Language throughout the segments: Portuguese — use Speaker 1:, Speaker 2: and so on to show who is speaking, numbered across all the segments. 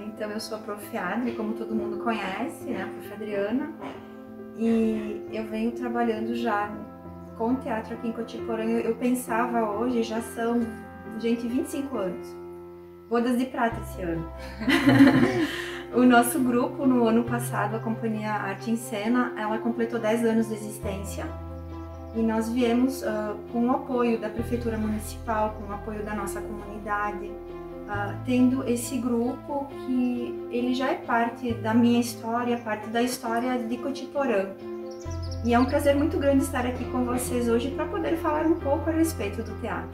Speaker 1: Então eu sou a Prof. Adri, como todo mundo conhece, né, a Prof. Adriana, e eu venho trabalhando já com teatro aqui em Cotiporã. Eu pensava hoje, já são, gente, 25 anos, bodas de prata esse ano. O nosso grupo, no ano passado, a Companhia Arte em Cena, ela completou 10 anos de existência. E nós viemos com o apoio da Prefeitura Municipal, com o apoio da nossa comunidade, tendo esse grupo que ele já é parte da minha história, parte da história de Cotiporã. E é um prazer muito grande estar aqui com vocês hoje para poder falar um pouco a respeito do teatro.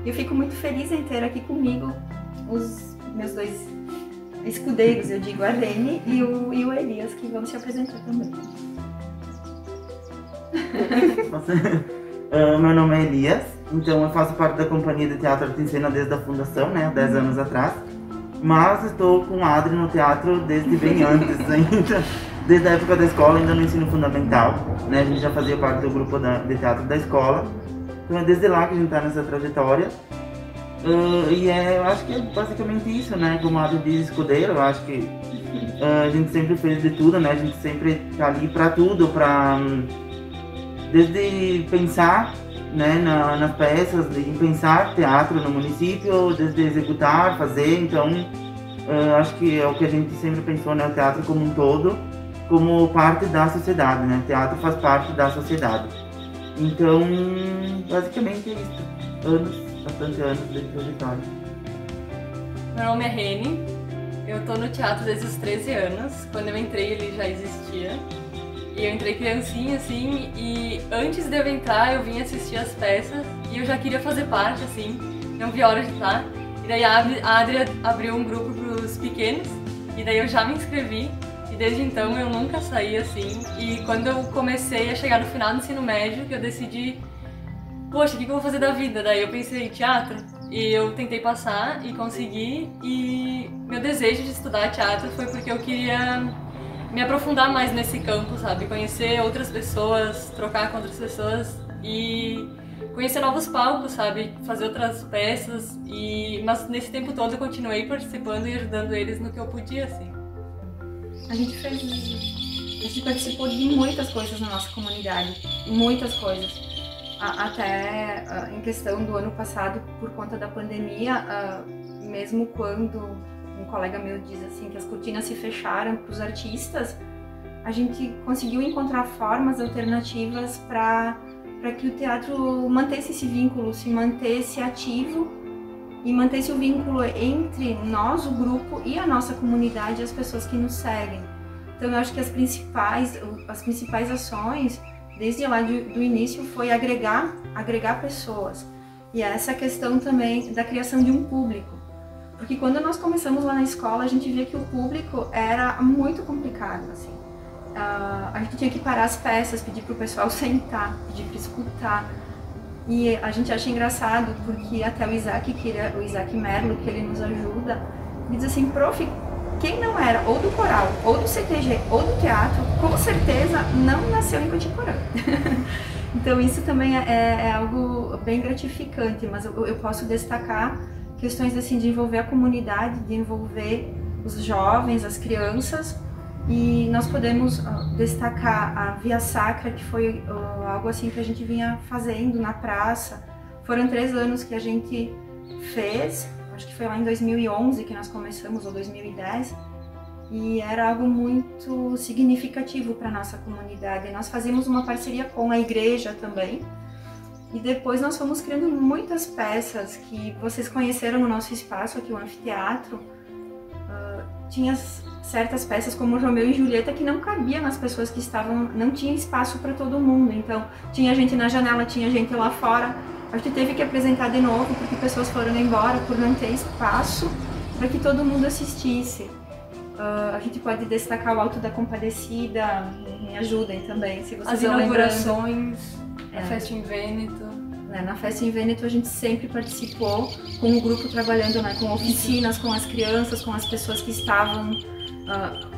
Speaker 1: Eu fico muito feliz em ter aqui comigo os meus dois escudeiros, eu digo, a Dani e o Elias, que vão se apresentar também.
Speaker 2: Meu nome é Elias, então eu faço parte da Companhia de Teatro Arte em Cena desde a fundação, né, 10 anos atrás. Mas estou com a Adri no teatro desde bem antes ainda, desde a época da escola, ainda no ensino fundamental, né, a gente já fazia parte do grupo de teatro da escola. Então é desde lá que a gente está nessa trajetória. Eu acho que é basicamente isso, né, como a Adri diz, escudeiro, eu acho que a gente sempre fez de tudo, né, a gente sempre tá ali para tudo, desde pensar, né, nas peças, de pensar teatro no município, desde executar, fazer. Então acho que é o que a gente sempre pensou, né, o teatro como um todo, como parte da sociedade, né, o teatro faz parte da sociedade. Então basicamente é isso, bastante anos de trajetória.
Speaker 3: Meu nome é Reni, eu tô no teatro desde os 13 anos, quando eu entrei ele já existia. E eu entrei criancinha, assim, e antes de eu entrar eu vim assistir as peças e eu já queria fazer parte, assim, não vi a hora de estar. E daí a Adri abriu um grupo pros pequenos, e daí eu já me inscrevi, e desde então eu nunca saí, assim. E quando eu comecei a chegar no final do ensino médio, que eu decidi, poxa, o que eu vou fazer da vida? Daí eu pensei, teatro. E eu tentei passar e consegui, e meu desejo de estudar teatro foi porque eu queria me aprofundar mais nesse campo, sabe? Conhecer outras pessoas, trocar com outras pessoas e conhecer novos palcos, sabe? Fazer outras peças. Mas nesse tempo todo eu continuei participando e ajudando eles no que eu podia, assim.
Speaker 1: A gente participou de muitas coisas na nossa comunidade, muitas coisas. Até em questão do ano passado, por conta da pandemia, mesmo quando um colega meu diz assim que as cortinas se fecharam para os artistas, a gente conseguiu encontrar formas alternativas para que o teatro mantesse esse vínculo, se mantesse ativo e mantesse o vínculo entre nós, o grupo, e a nossa comunidade, as pessoas que nos seguem. Então eu acho que as principais ações, desde lá do início, foi agregar pessoas. E essa questão também da criação de um público. Porque quando nós começamos lá na escola, a gente via que o público era muito complicado, assim. A gente tinha que parar as peças, pedir para o pessoal sentar, pedir para escutar. E a gente acha engraçado, porque até o Isaac Merlo, que ele nos ajuda, ele diz assim, prof, quem não era ou do coral, ou do CTG, ou do teatro, com certeza não nasceu em Cotiporã. Então isso também é algo bem gratificante, mas eu posso destacar questões assim de envolver a comunidade, de envolver os jovens, as crianças, e nós podemos destacar a Via Sacra, que foi algo assim que a gente vinha fazendo na praça. Foram 3 anos que a gente fez, acho que foi lá em 2011 que nós começamos, ou 2010, e era algo muito significativo para a nossa comunidade. Nós fazíamos uma parceria com a igreja também, e depois nós fomos criando muitas peças que vocês conheceram no nosso espaço aqui, o anfiteatro. Tinha certas peças como Romeu e Julieta que não cabiam nas pessoas que estavam, não tinha espaço para todo mundo. Então tinha gente na janela, tinha gente lá fora. A gente teve que apresentar de novo porque pessoas foram embora por não ter espaço para que todo mundo assistisse. A gente pode destacar o Alto da Compadecida, me ajudem também, se vocês
Speaker 3: as inaugurações, a Festa em Vêneto.
Speaker 1: Na Festa em Vêneto a gente sempre participou com o grupo trabalhando, né, com oficinas, com as crianças, com as pessoas que estavam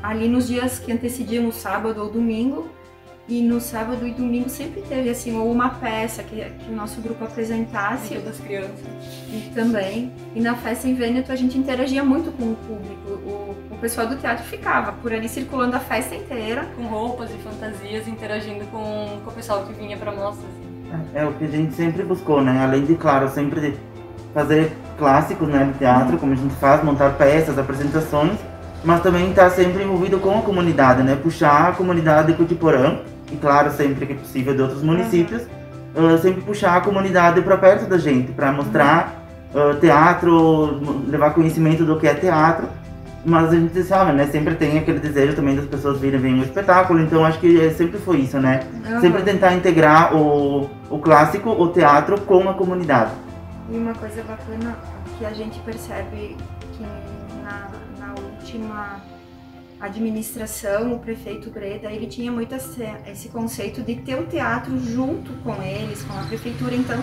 Speaker 1: ali nos dias que antecediam o sábado ou domingo. E no sábado e domingo sempre teve assim, ou uma peça que o nosso grupo apresentasse.
Speaker 3: Das crianças.
Speaker 1: E também. E na Festa em Vêneto a gente interagia muito com o público. pessoal do teatro ficava por ali circulando a festa inteira.
Speaker 3: Com roupas e fantasias, interagindo com o pessoal que vinha pra mostra. Assim.
Speaker 2: É o que a gente sempre buscou, né? Além de, claro, sempre fazer clássicos, né, no teatro, como a gente faz, montar peças, apresentações, mas também estar sempre envolvido com a comunidade, né? Puxar a comunidade de Cotiporã, e claro, sempre que possível de outros municípios, sempre puxar a comunidade para perto da gente, para mostrar teatro, levar conhecimento do que é teatro. Mas a gente sabe, né? Sempre tem aquele desejo também das pessoas virem o espetáculo, então acho que sempre foi isso, né? Sempre tentar integrar o clássico, o teatro com a comunidade.
Speaker 1: E uma coisa bacana que a gente percebe que na última administração, o prefeito Breda, ele tinha muito esse conceito de ter o teatro junto com eles, com a prefeitura. Então,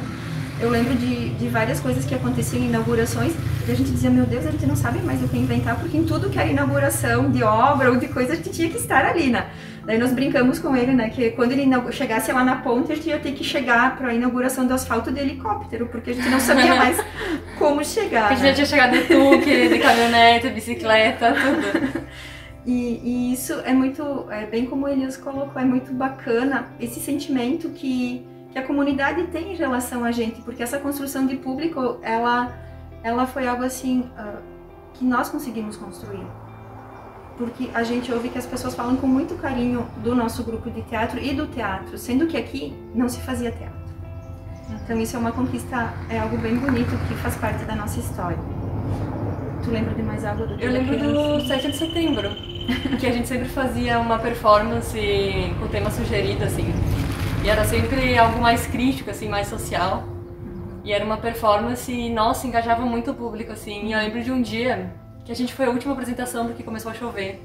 Speaker 1: eu lembro de várias coisas que aconteciam em inaugurações e a gente dizia, meu Deus, a gente não sabe mais o que inventar, porque em tudo que era inauguração de obra ou de coisa, a gente tinha que estar ali, né? Daí nós brincamos com ele, né, que quando ele chegasse lá na ponte, a gente ia ter que chegar para a inauguração do asfalto de helicóptero, porque a gente não sabia mais como chegar.
Speaker 3: A gente já tinha chegado de tuque, de caminhonete, bicicleta, tudo.
Speaker 1: E isso é muito, bem como o Elias colocou, é muito bacana esse sentimento que a comunidade tem em relação a gente, porque essa construção de público, ela foi algo assim que nós conseguimos construir. Porque a gente ouve que as pessoas falam com muito carinho do nosso grupo de teatro e do teatro, sendo que aqui não se fazia teatro. Então isso é uma conquista, é algo bem bonito que faz parte da nossa história. Tu lembra de mais algo do dia?
Speaker 3: Eu lembro do 7 de setembro, que a gente sempre fazia uma performance com tema sugerido, assim. E era sempre algo mais crítico, assim, mais social. E era uma performance, nossa, engajava muito o público, assim. E eu lembro de um dia que a gente foi a última apresentação porque começou a chover.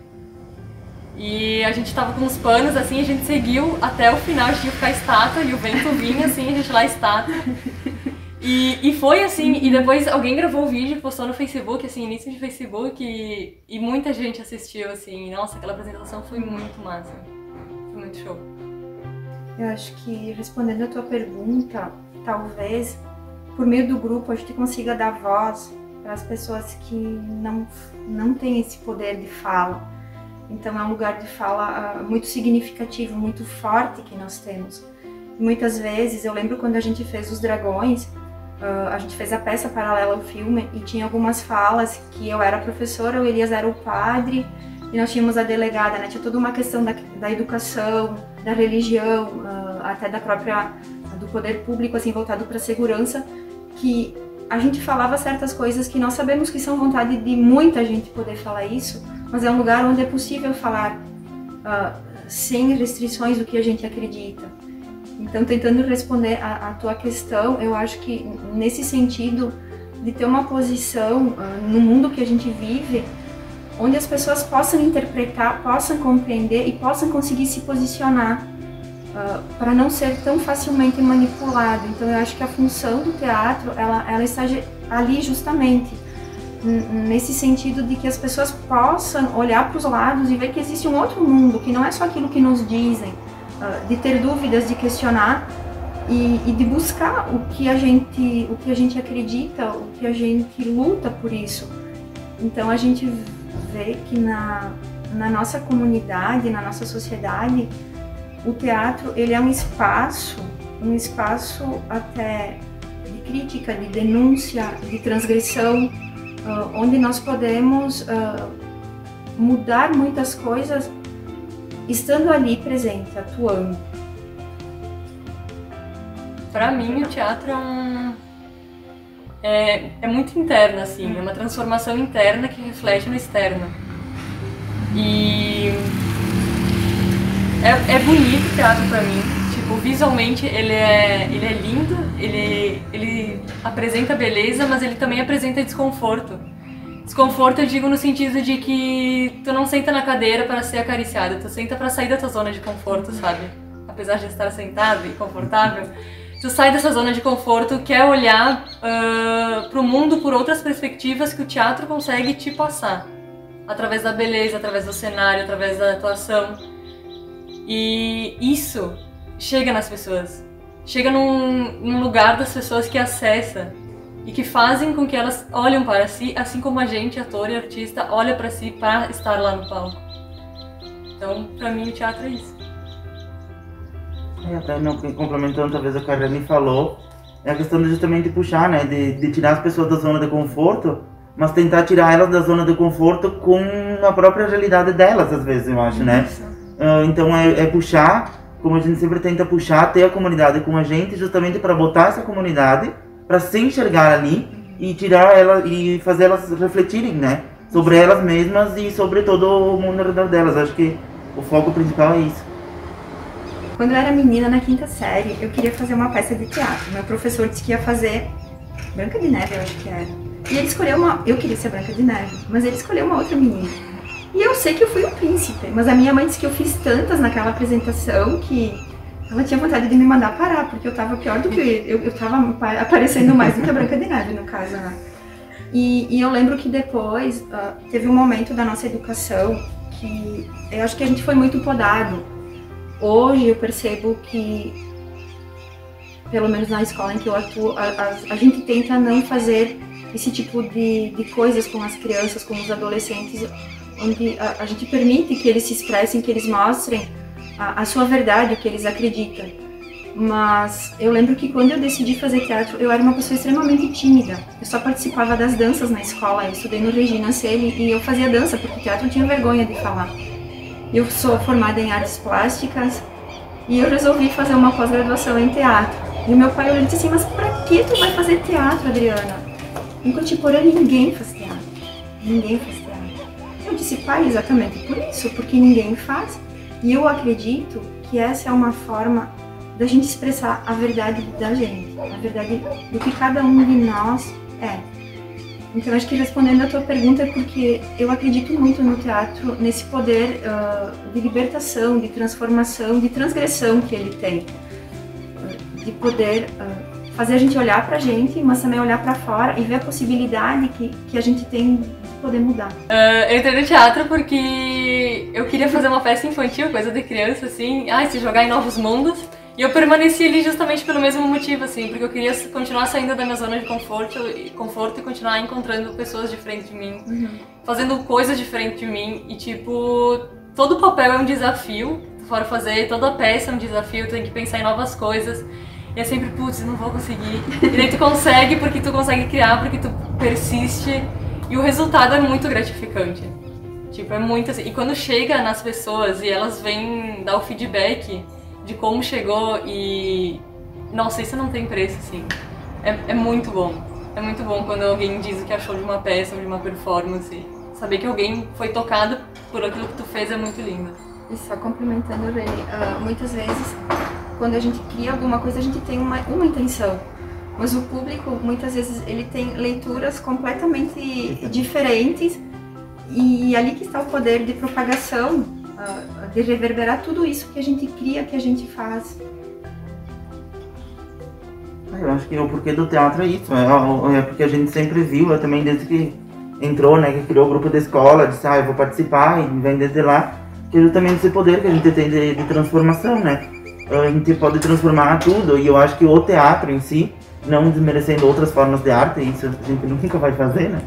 Speaker 3: E a gente tava com uns panos, assim, a gente seguiu até o final, a gente ia ficar estátua e o vento vinha, assim, a gente lá estátua. E foi assim, e depois alguém gravou o vídeo, postou no Facebook, assim, início de Facebook, e muita gente assistiu, assim. Nossa, aquela apresentação foi muito massa. Foi muito show.
Speaker 1: Eu acho que, respondendo a tua pergunta, talvez, por meio do grupo, a gente consiga dar voz para as pessoas que não têm esse poder de fala. Então é um lugar de fala muito significativo, muito forte que nós temos. E muitas vezes, eu lembro quando a gente fez Os Dragões, a gente fez a peça paralela ao filme e tinha algumas falas que eu era a professora, o Elias era o padre e nós tínhamos a delegada, né? Tinha toda uma questão da educação, da religião, até do poder público, assim, voltado para a segurança, que a gente falava certas coisas que nós sabemos que são vontade de muita gente poder falar isso, mas é um lugar onde é possível falar sem restrições do que a gente acredita. Então, tentando responder a tua questão, eu acho que nesse sentido de ter uma posição no mundo que a gente vive, onde as pessoas possam interpretar, possam compreender e possam conseguir se posicionar para não ser tão facilmente manipulado. Então, eu acho que a função do teatro, ela está ali justamente nesse sentido de que as pessoas possam olhar para os lados e ver que existe um outro mundo, que não é só aquilo que nos dizem, de ter dúvidas, de questionar e de buscar o que a gente acredita, o que a gente luta por isso. Então a gente vê que na nossa comunidade, na nossa sociedade, o teatro ele é um espaço até de crítica, de denúncia, de transgressão, onde nós podemos mudar muitas coisas estando ali presente, atuando.
Speaker 3: Pra mim, o teatro é muito interno, assim, é uma transformação interna que reflete no externo. E é bonito o teatro pra mim, tipo, visualmente ele é lindo, ele apresenta beleza, mas ele também apresenta desconforto. Desconforto eu digo no sentido de que tu não senta na cadeira para ser acariciado, tu senta para sair da tua zona de conforto, sabe? Apesar de estar sentado e confortável, tu sai dessa zona de conforto, quer olhar pro mundo por outras perspectivas que o teatro consegue te passar. Através da beleza, através do cenário, através da atuação. E isso chega nas pessoas. Chega num lugar das pessoas que acessa. e que fazem com que elas olhem para si, assim como a gente, ator e artista, olha para si para estar lá no palco. Então, para mim, o teatro é isso.
Speaker 2: Até complementando, talvez a Karine falou, é a questão de justamente puxar, né, de tirar as pessoas da zona de conforto, mas tentar tirar elas da zona de conforto com a própria realidade delas, às vezes, eu acho, né? Então é puxar, como a gente sempre tenta puxar, ter a comunidade com a gente, justamente para botar essa comunidade, para se enxergar ali e tirar ela e fazer elas refletirem, né, sobre elas mesmas e sobre todo o mundo ao redor delas. Acho que o foco principal é isso.
Speaker 1: Quando eu era menina, na 5ª série, eu queria fazer uma peça de teatro. Meu professor disse que ia fazer Branca de Neve, eu acho que era. E ele escolheu eu queria ser Branca de Neve, mas ele escolheu uma outra menina. E eu sei que eu fui o príncipe, mas a minha mãe disse que eu fiz tantas naquela apresentação que ela tinha vontade de me mandar parar, porque eu tava pior do que eu tava aparecendo mais do que a Branca de Neve, no caso, né? E eu lembro que depois teve um momento da nossa educação que eu acho que a gente foi muito podado. Hoje eu percebo que, pelo menos na escola em que eu atuo, a gente tenta não fazer esse tipo de coisas com as crianças, com os adolescentes, onde a gente permite que eles se expressem, que eles mostrem a sua verdade, o que eles acreditam. Mas eu lembro que quando eu decidi fazer teatro, eu era uma pessoa extremamente tímida. Eu só participava das danças na escola, eu estudei no Regina Coeli e eu fazia dança, porque teatro eu tinha vergonha de falar. Eu sou formada em artes plásticas e eu resolvi fazer uma pós-graduação em teatro. E o meu pai olhou e disse assim, mas pra que tu vai fazer teatro, Adriana? Em Cotiporã ninguém faz teatro. Ninguém faz teatro. Eu disse, pai, exatamente por isso, porque ninguém faz. E eu acredito que essa é uma forma da gente expressar a verdade da gente, a verdade do que cada um de nós é. Então, acho que respondendo a tua pergunta é porque eu acredito muito no teatro, nesse poder de libertação, de transformação, de transgressão que ele tem. De poder fazer a gente olhar pra gente, mas também olhar pra fora e ver a possibilidade que a gente tem de poder mudar.
Speaker 3: Eu entrei no teatro porque eu queria fazer uma peça infantil, coisa de criança, assim, se jogar em novos mundos. E eu permaneci ali justamente pelo mesmo motivo, assim, porque eu queria continuar saindo da minha zona de conforto e continuar encontrando pessoas diferentes de mim, fazendo coisas diferentes de mim. E, tipo, todo papel é um desafio, tu for fazer, toda peça é um desafio, tu tem que pensar em novas coisas. E é sempre, putz, não vou conseguir. E daí tu consegue porque tu consegue criar, porque tu persiste. E o resultado é muito gratificante. Tipo, é muito assim. E quando chega nas pessoas e elas vêm dar o feedback de como chegou e... Nossa, isso não tem preço, assim. É muito bom. É muito bom quando alguém diz o que achou de uma peça ou de uma performance. Saber que alguém foi tocado por aquilo que tu fez é muito lindo.
Speaker 1: E só complementando, Reni, muitas vezes, quando a gente cria alguma coisa, a gente tem uma intenção. Mas o público, muitas vezes, ele tem leituras completamente diferentes. E ali que está o poder de propagação, de reverberar tudo isso que a gente cria, que a gente faz.
Speaker 2: Eu acho que o porquê do teatro é isso, é porque a gente sempre viu, eu também desde que entrou, né, que criou o grupo da escola, disse, eu vou participar, e vem desde lá, que é justamente esse poder que a gente tem de transformação, né, a gente pode transformar tudo, e eu acho que o teatro em si, não desmerecendo outras formas de arte, isso a gente nunca vai fazer, né,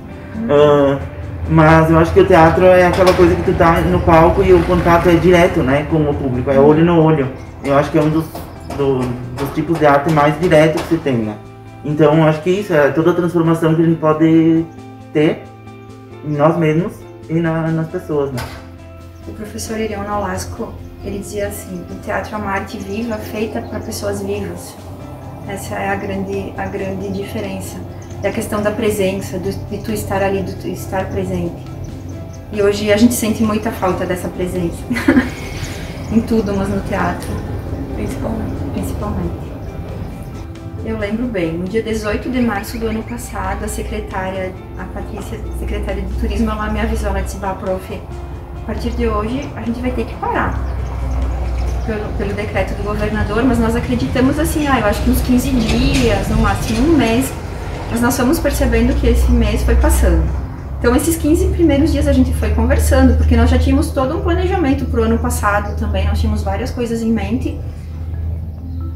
Speaker 2: mas eu acho que o teatro é aquela coisa que tu tá no palco e o contato é direto, né, com o público, é olho no olho. Eu acho que é um dos tipos de arte mais direto que se tem, né. Então eu acho que isso é toda a transformação que a gente pode ter em nós mesmos e nas pessoas, né.
Speaker 1: O professor Irion Nolasco, ele dizia assim, o teatro é uma arte viva feita para pessoas vivas. Essa é a grande diferença. É a questão da presença, de tu estar ali, de tu estar presente. E hoje a gente sente muita falta dessa presença. Em tudo, mas no teatro, principalmente. Eu lembro bem, no dia 18 de março do ano passado, a Patrícia, secretária de turismo, ela me avisou, ela disse, prof, a partir de hoje a gente vai ter que parar. Pelo decreto do governador, mas nós acreditamos assim, eu acho que uns 15 dias, no máximo um mês, mas nós fomos percebendo que esse mês foi passando. Então esses 15 primeiros dias a gente foi conversando, porque nós já tínhamos todo um planejamento para o ano passado também, nós tínhamos várias coisas em mente.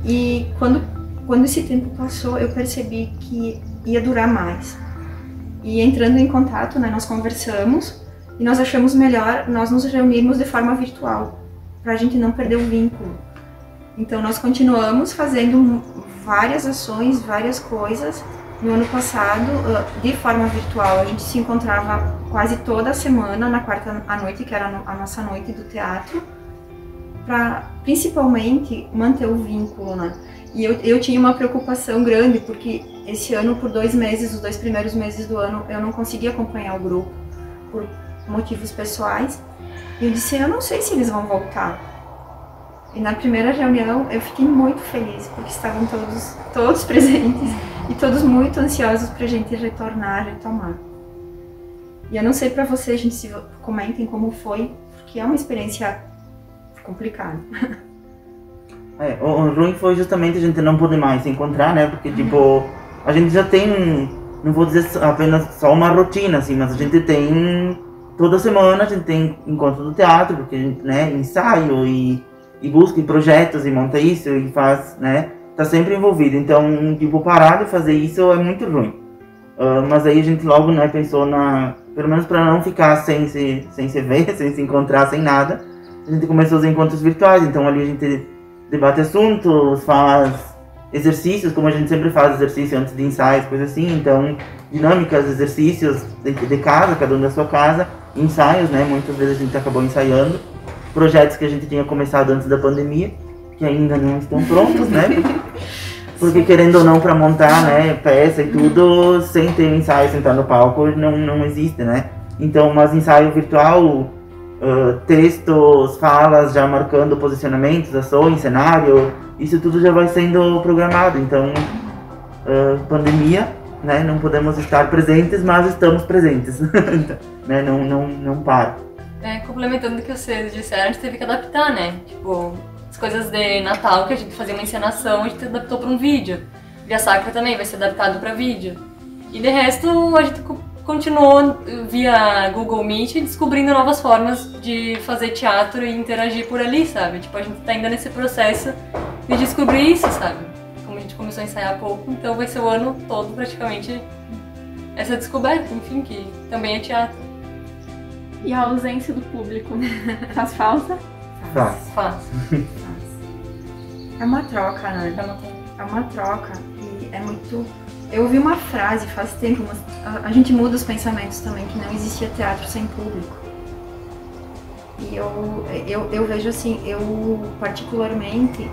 Speaker 1: E quando esse tempo passou, eu percebi que ia durar mais. E entrando em contato, né, nós conversamos e nós achamos melhor nós nos reunirmos de forma virtual, para a gente não perder o vínculo. Então nós continuamos fazendo várias ações, várias coisas. No ano passado, de forma virtual, a gente se encontrava quase toda semana, na quarta à noite, que era a nossa noite do teatro, para principalmente manter o vínculo, né? E eu tinha uma preocupação grande, porque esse ano, por 2 meses, os 2 primeiros meses do ano, eu não consegui acompanhar o grupo, por motivos pessoais. E eu disse, eu não sei se eles vão voltar. E na primeira reunião, eu fiquei muito feliz, porque estavam todos presentes e todos muito ansiosos pra gente retomar. E eu não sei pra vocês, gente, se comentem como foi, porque é uma experiência complicada.
Speaker 2: O ruim foi justamente a gente não poder mais se encontrar, né? Porque, tipo, a gente já tem, não vou dizer apenas só uma rotina, assim, mas a gente tem, toda semana a gente tem encontro do teatro, porque a gente, né, ensaio e busca em projetos e monta isso e faz, né? Tá sempre envolvido. Então, tipo, parar de fazer isso é muito ruim. Mas aí a gente logo, né, pensou pelo menos para não ficar sem se ver, sem se encontrar, sem nada, a gente começou os encontros virtuais. Então ali a gente debate assuntos, faz exercícios, como a gente sempre faz exercício antes de ensaios, coisas assim. Então, dinâmicas, exercícios de casa, cada um da sua casa, ensaios, né? Muitas vezes a gente acabou ensaiando. Projetos que a gente tinha começado antes da pandemia, que ainda não estão prontos, né? Porque querendo ou não, para montar, né, peça e tudo, sem ter ensaio, sentar no palco, não existe, né? Então, mas ensaio virtual, textos, falas, já marcando posicionamentos, ações, cenário, isso tudo já vai sendo programado. Então, pandemia, né, não podemos estar presentes, mas estamos presentes, né? Não para.
Speaker 3: Complementando o que vocês disseram, a gente teve que adaptar, né? Tipo, as coisas de Natal, que a gente fazia uma encenação, a gente adaptou para um vídeo. Via Sacra também vai ser adaptado para vídeo. E de resto, a gente continuou via Google Meet descobrindo novas formas de fazer teatro e interagir por ali, sabe? Tipo, a gente tá ainda nesse processo de descobrir isso, sabe? Como a gente começou a ensaiar há pouco, então vai ser o ano todo praticamente essa descoberta, enfim, que também é teatro.
Speaker 4: E a ausência do público faz falta?
Speaker 3: Faz.
Speaker 1: É uma troca, né? É uma troca e é muito... Eu ouvi uma frase faz tempo, mas a gente muda os pensamentos também, que não existia teatro sem público. E eu vejo assim, eu particularmente...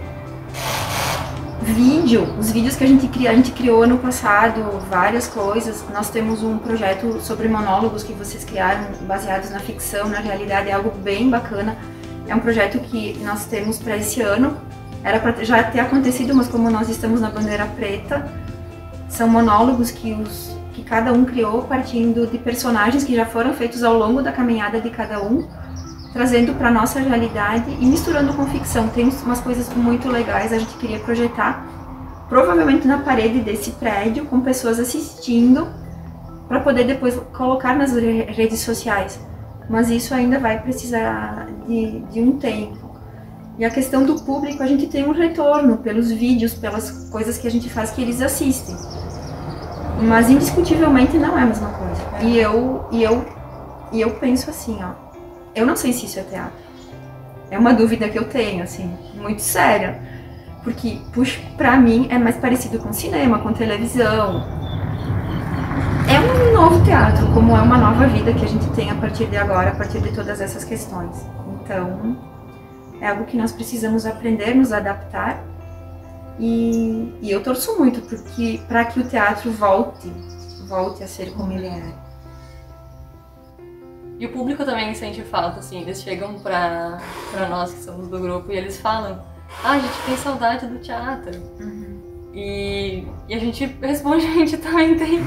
Speaker 1: Os vídeos que a gente criou ano passado, várias coisas. Nós temos um projeto sobre monólogos que vocês criaram, baseados na ficção, na realidade, é algo bem bacana. É um projeto que nós temos para esse ano. Era para já ter acontecido, mas como nós estamos na bandeira preta, são monólogos que cada um criou partindo de personagens que já foram feitos ao longo da caminhada de cada um, trazendo para nossa realidade e misturando com ficção. Tem umas coisas muito legais, a gente queria projetar, provavelmente na parede desse prédio, com pessoas assistindo, para poder depois colocar nas redes sociais. Mas isso ainda vai precisar de um tempo. E a questão do público, a gente tem um retorno pelos vídeos, pelas coisas que a gente faz que eles assistem. Mas indiscutivelmente não é a mesma coisa. E eu penso assim, ó, eu não sei se isso é teatro. É uma dúvida que eu tenho, assim, muito séria. Porque, puxa, pra mim, é mais parecido com cinema, com televisão. É um novo teatro, como é uma nova vida que a gente tem a partir de agora, a partir de todas essas questões. Então, é algo que nós precisamos aprender, nos adaptar. E eu torço muito para que o teatro volte a ser como ele era.
Speaker 3: E o público também sente falta, assim, eles chegam pra nós que somos do grupo e eles falam: a gente tem saudade do teatro.
Speaker 1: Uhum.
Speaker 3: E a gente responde, a gente também tem.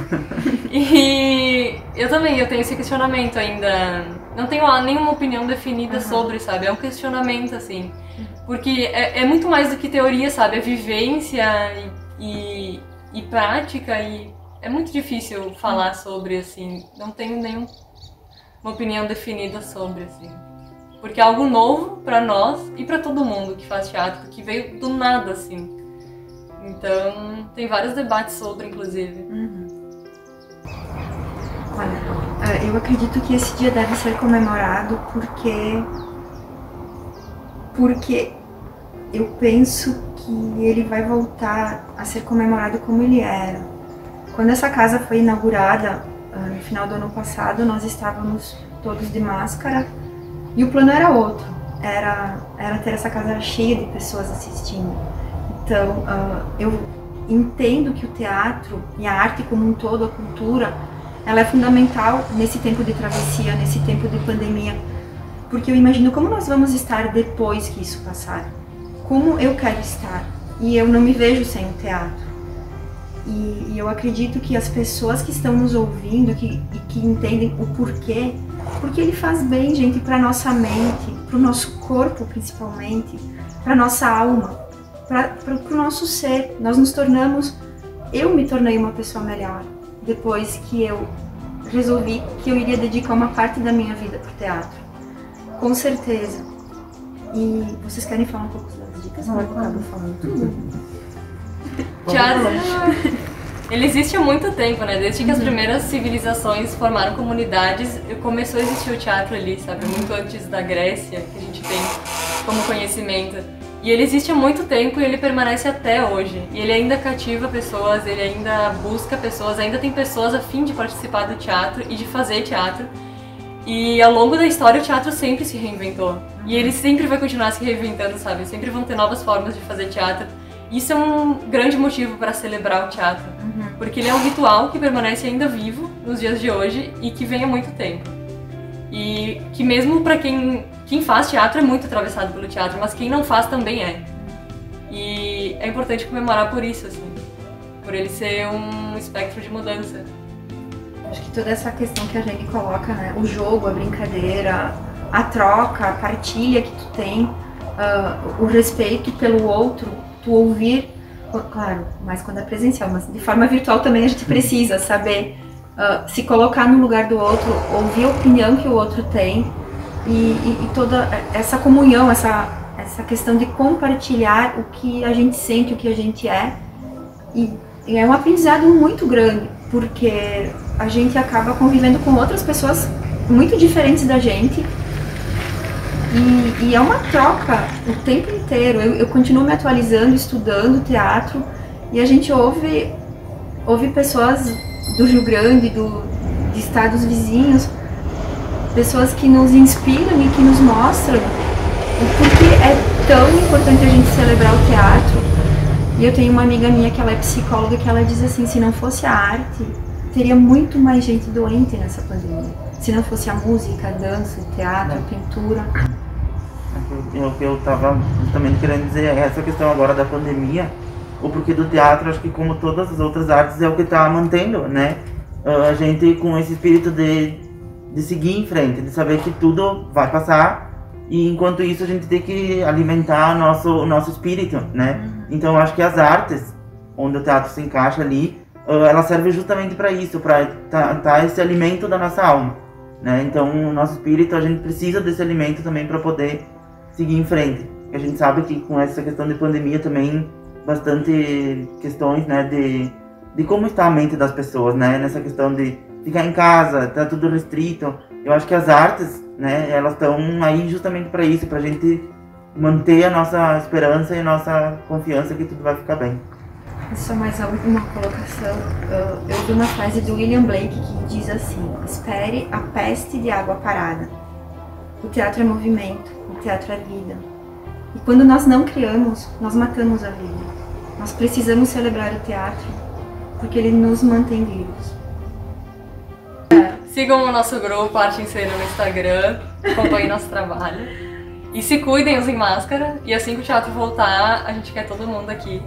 Speaker 3: E eu tenho esse questionamento ainda. Não tenho nenhuma opinião definida sobre, sabe? É um questionamento, assim. Porque é muito mais do que teoria, sabe? É vivência e prática, e é muito difícil falar sobre, assim. Não tenho nenhuma opinião definida sobre, assim. Porque é algo novo pra nós e pra todo mundo que faz teatro, que veio do nada, assim. Então, tem vários debates sobre, inclusive.
Speaker 1: Uhum. Olha, eu acredito que esse dia deve ser comemorado porque eu penso que ele vai voltar a ser comemorado como ele era. Quando essa casa foi inaugurada, no final do ano passado, nós estávamos todos de máscara e o plano era outro, era ter essa casa cheia de pessoas assistindo. Então, eu entendo que o teatro e a arte como um todo, a cultura, ela é fundamental nesse tempo de travessia, nesse tempo de pandemia, porque eu imagino como nós vamos estar depois que isso passar, como eu quero estar, e eu não me vejo sem o teatro. E eu acredito que as pessoas que estão nos ouvindo e que entendem o porquê, porque ele faz bem, gente, para nossa mente, para o nosso corpo principalmente, para nossa alma, para o nosso ser. Eu me tornei uma pessoa melhor depois que eu resolvi que eu iria dedicar uma parte da minha vida para o teatro, com certeza. E vocês querem falar um pouco das dicas? Não, eu acabo falando tudo.
Speaker 3: Teatro, ele existe há muito tempo, né? Desde que as primeiras civilizações formaram comunidades, começou a existir o teatro ali, sabe? Muito antes da Grécia, que a gente tem como conhecimento. E ele existe há muito tempo e ele permanece até hoje. E ele ainda cativa pessoas, ele ainda busca pessoas, ainda tem pessoas a fim de participar do teatro e de fazer teatro. E ao longo da história o teatro sempre se reinventou. E ele sempre vai continuar se reinventando, sabe? Sempre vão ter novas formas de fazer teatro. Isso é um grande motivo para celebrar o teatro, porque ele é um ritual que permanece ainda vivo nos dias de hoje e que vem há muito tempo. E que mesmo para quem faz teatro é muito atravessado pelo teatro, mas quem não faz também é. E é importante comemorar por isso, assim, por ele ser um espectro de mudança.
Speaker 1: Acho que toda essa questão que a gente coloca, né, o jogo, a brincadeira, a troca, a partilha que tu tem, o respeito pelo outro, tu ouvir, claro, mais quando é presencial, mas de forma virtual também a gente precisa saber se colocar no lugar do outro, ouvir a opinião que o outro tem e toda essa comunhão, essa questão de compartilhar o que a gente sente, o que a gente é. E é um aprendizado muito grande, porque a gente acaba convivendo com outras pessoas muito diferentes da gente. E é uma troca o tempo inteiro. Eu continuo me atualizando, estudando teatro, e a gente ouve pessoas do Rio Grande, de estados vizinhos, pessoas que nos inspiram e que nos mostram o porquê é tão importante a gente celebrar o teatro. E eu tenho uma amiga minha que ela é psicóloga, que ela diz assim, se não fosse a arte, teria muito mais gente doente nessa pandemia. Se não fosse a música, a dança, o teatro, a pintura.
Speaker 2: O que eu estava justamente querendo dizer é essa questão agora da pandemia, o porquê do teatro, acho que como todas as outras artes é o que está mantendo, né? A gente com esse espírito de seguir em frente, de saber que tudo vai passar e enquanto isso a gente tem que alimentar o nosso espírito, né? Então eu acho que as artes, onde o teatro se encaixa ali, ela serve justamente para isso, para tá esse alimento da nossa alma, né? Então o nosso espírito, a gente precisa desse alimento também para poder seguir em frente. A gente sabe que com essa questão de pandemia também bastante questões, né, de como está a mente das pessoas, né, nessa questão de ficar em casa, tá tudo restrito. Eu acho que as artes, né, elas estão aí justamente para isso, para a gente manter a nossa esperança e a nossa confiança que tudo vai ficar bem.
Speaker 1: Só mais uma colocação. Eu vi uma frase do William Blake que diz assim: espere a peste de água parada. O teatro é movimento, o teatro é vida. E quando nós não criamos, nós matamos a vida. Nós precisamos celebrar o teatro, porque ele nos mantém vivos.
Speaker 3: Sigam o nosso grupo Arte em Cena no Instagram, acompanhem nosso trabalho. E se cuidem, usem máscara. E assim que o teatro voltar, a gente quer todo mundo aqui.